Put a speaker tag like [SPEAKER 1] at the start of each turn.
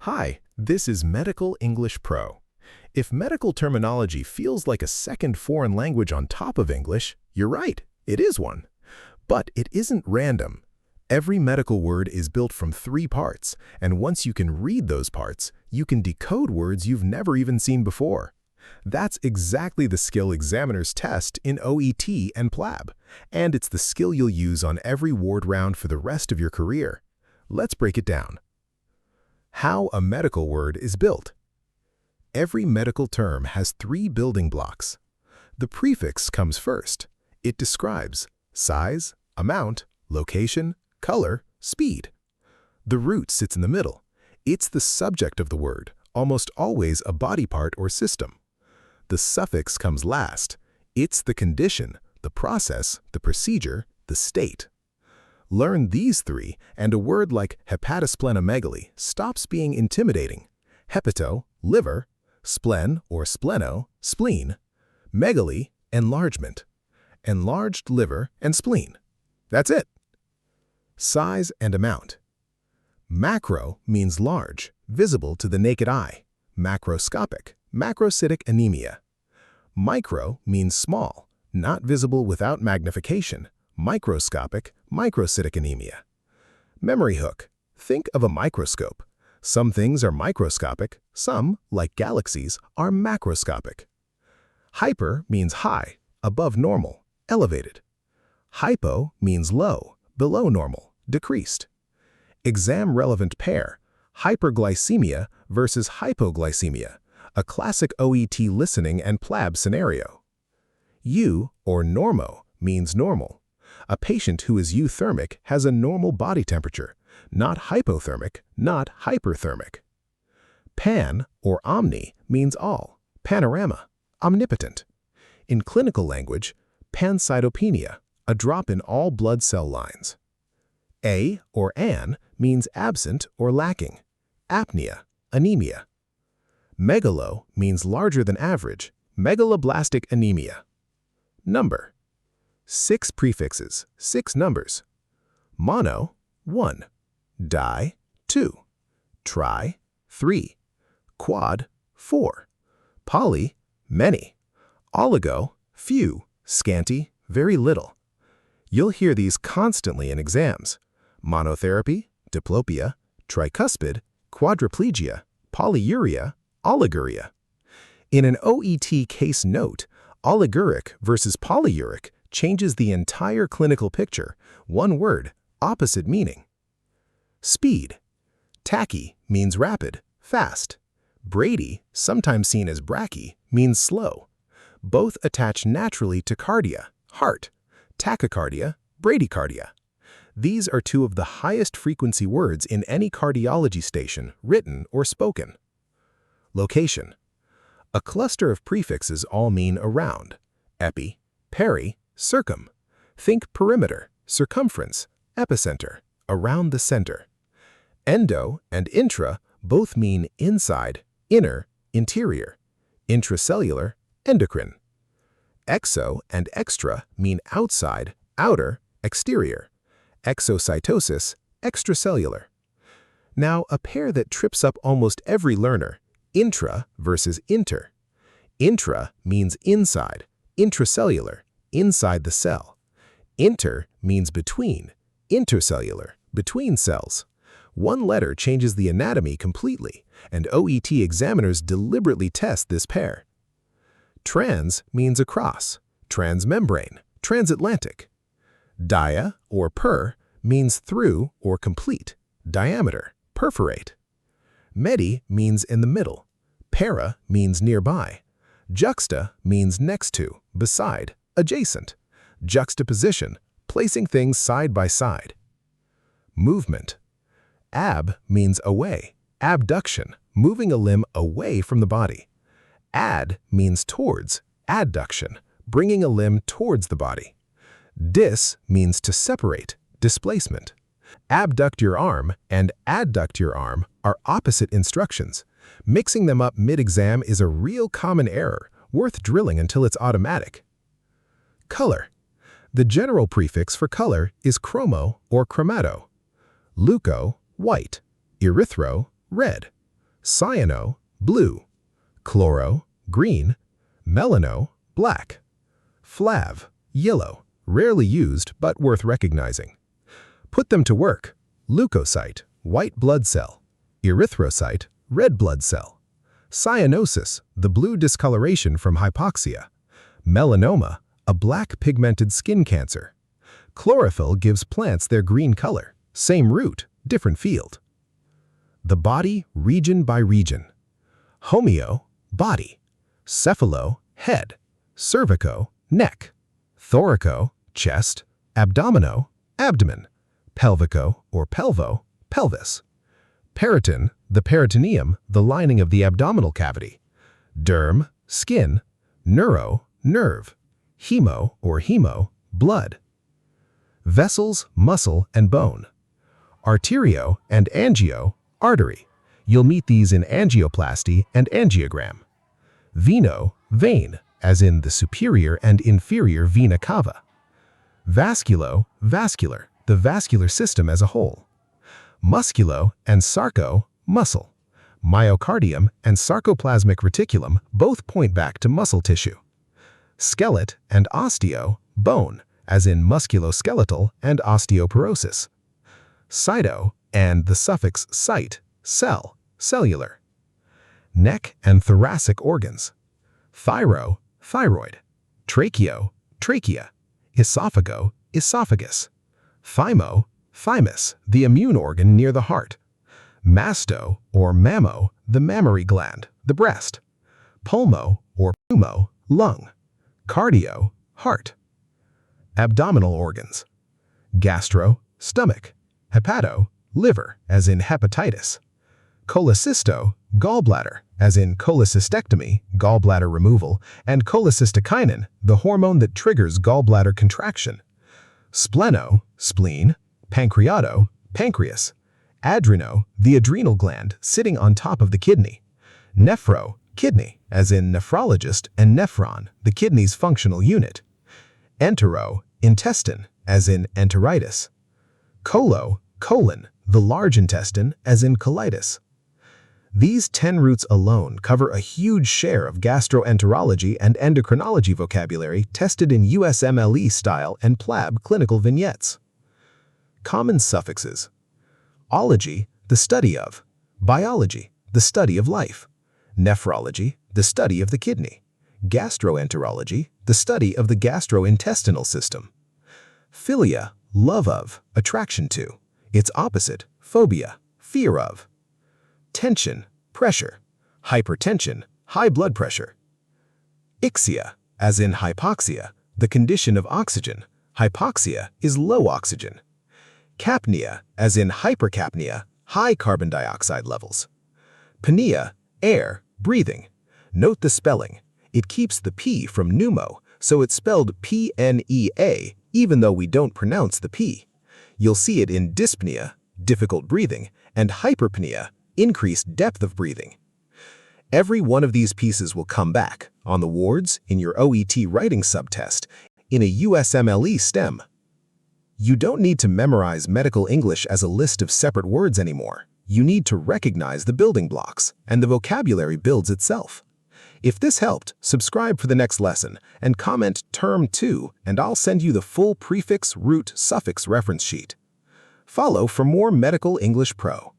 [SPEAKER 1] Hi, this is Medical English Pro. If medical terminology feels like a second foreign language on top of English, you're right, it is one. But it isn't random. Every medical word is built from 3 parts, and once you can read those parts, you can decode words you've never even seen before. That's exactly the skill examiners test in OET and PLAB, and it's the skill you'll use on every ward round for the rest of your career. Let's break it down. How a medical word is built. Every medical term has 3 building blocks. The prefix comes first. It describes size, amount, location, color, speed. The root sits in the middle. It's the subject of the word, almost always a body part or system. The suffix comes last. It's the condition, the process, the procedure, the state. Learn these 3, and a word like hepatosplenomegaly stops being intimidating. Hepato, liver; splen or spleno, spleen; megaly, enlargement. Enlarged liver and spleen. That's it. Size and amount. Macro means large, visible to the naked eye. Macroscopic, macrocytic anemia. Micro means small, not visible without magnification. Microscopic, microcytic anemia. Memory hook. Think of a microscope. Some things are microscopic, some, like galaxies, are macroscopic. Hyper means high, above normal, elevated. Hypo means low, below normal, decreased. Exam-relevant pair, hyperglycaemia versus hypoglycemia, a classic OET listening and PLAB scenario. U, or normo, means normal. A patient who is euthermic has a normal body temperature, not hypothermic, not hyperthermic. Pan, or omni, means all, panorama, omnipotent. In clinical language, pancytopenia, a drop in all blood cell lines. A, or an, means absent or lacking, apnea, anemia. Megalo means larger than average, megaloblastic anemia. Number. 6 prefixes, 6 numbers. Mono, 1. Di, 2. Tri, 3. Quad, 4. Poly, many. Oligo, few, scanty, very little. You'll hear these constantly in exams. Monotherapy, diplopia, tricuspid, quadriplegia, polyuria, oliguria. In an OET case note, oliguric versus polyuric changes the entire clinical picture, one word, opposite meaning. Speed. Tachy means rapid, fast. Brady, sometimes seen as brachy, means slow. Both attach naturally to cardia, heart. Tachycardia, bradycardia. These are 2 of the highest frequency words in any cardiology station, written or spoken. Location. A cluster of prefixes all mean around. Epi, peri, circum. Think perimeter, circumference, epicenter, around the center. Endo and intra both mean inside, inner, interior. Intracellular, endocrine. Exo and extra mean outside, outer, exterior. Exocytosis, extracellular. Now, a pair that trips up almost every learner, intra versus inter. Intra means inside, intracellular, inside the cell. Inter means between, intercellular, between cells. One letter changes the anatomy completely, and OET examiners deliberately test this pair. Trans means across, transmembrane, transatlantic. Dia, or per, means through or complete, diameter, perforate. Medi means in the middle. Para means nearby. Juxta means next to, beside, adjacent. Juxtaposition, placing things side by side. Movement. Ab means away, abduction, moving a limb away from the body. Ad means towards, adduction, bringing a limb towards the body. Dis means to separate, displacement. Abduct your arm and adduct your arm are opposite instructions. Mixing them up mid-exam is a real common error, worth drilling until it's automatic. Color. The general prefix for color is chromo or chromato. Leuco, white. Erythro, red. cyano, blue, chloro, green, melano, black, flav, yellow, rarely used but worth recognizing. Put them to work: leukocyte, white blood cell; erythrocyte, red blood cell; cyanosis, the blue discoloration from hypoxia; melanoma, a black pigmented skin cancer; chlorophyll gives plants their green color, same root, different field. The body, region by region: homeo, body; cephalo, head; cervico, neck; thoraco, chest; abdomino, abdomen; pelvico or pelvo, pelvis; periton, the peritoneum, the lining of the abdominal cavity; derm, skin; neuro, nerve; hemo or hemo, blood; vessels, muscle and bone; arterio and angio, artery. You'll meet these in angioplasty and angiogram. Veno, vein, as in the superior and inferior vena cava. Vasculo, vascular, the vascular system as a whole. Musculo and sarco, muscle. Myocardium and sarcoplasmic reticulum both point back to muscle tissue. Skelet and osteo, bone, as in musculoskeletal and osteoporosis. Cyto and the suffix cyte, cell, cellular. Neck and thoracic organs: thyro, thyroid; tracheo, trachea; esophago, esophagus; thymo, thymus, the immune organ near the heart; masto or mammo, the mammary gland, the breast; pulmo or pulmo, lung; cardio, heart. Abdominal organs: gastro, stomach; hepato, liver, as in hepatitis; cholecysto, gallbladder, as in cholecystectomy, gallbladder removal, and cholecystokinin, the hormone that triggers gallbladder contraction; spleno, spleen; pancreato, pancreas; adreno, the adrenal gland sitting on top of the kidney; nephro, kidney, as in nephrologist, and nephron, the kidney's functional unit; entero, intestine, as in enteritis; colo, colon, the large intestine, as in colitis. These 10 roots alone cover a huge share of gastroenterology and endocrinology vocabulary tested in USMLE style and PLAB clinical vignettes. Common suffixes: ology, the study of; biology, the study of life; nephrology, the study of the kidney; gastroenterology, the study of the gastrointestinal system; philia, love of, attraction to; its opposite, phobia, fear of; tension, pressure; hypertension, high blood pressure; ixia, as in hypoxia, the condition of oxygen; hypoxia is low oxygen; capnia, as in hypercapnia, high carbon dioxide levels; pnea, air, breathing. Note the spelling. It keeps the P from pneumo, so it's spelled P-N-E-A, even though we don't pronounce the P. You'll see it in dyspnea, difficult breathing, and hyperpnea, increased depth of breathing. Every one of these pieces will come back on the wards, in your OET writing subtest, in a USMLE STEM. You don't need to memorize medical English as a list of separate words anymore. You need to recognize the building blocks, and the vocabulary builds itself. If this helped, subscribe for the next lesson and comment Term 2 and I'll send you the full prefix-root-suffix reference sheet. Follow for more Medical English Pro.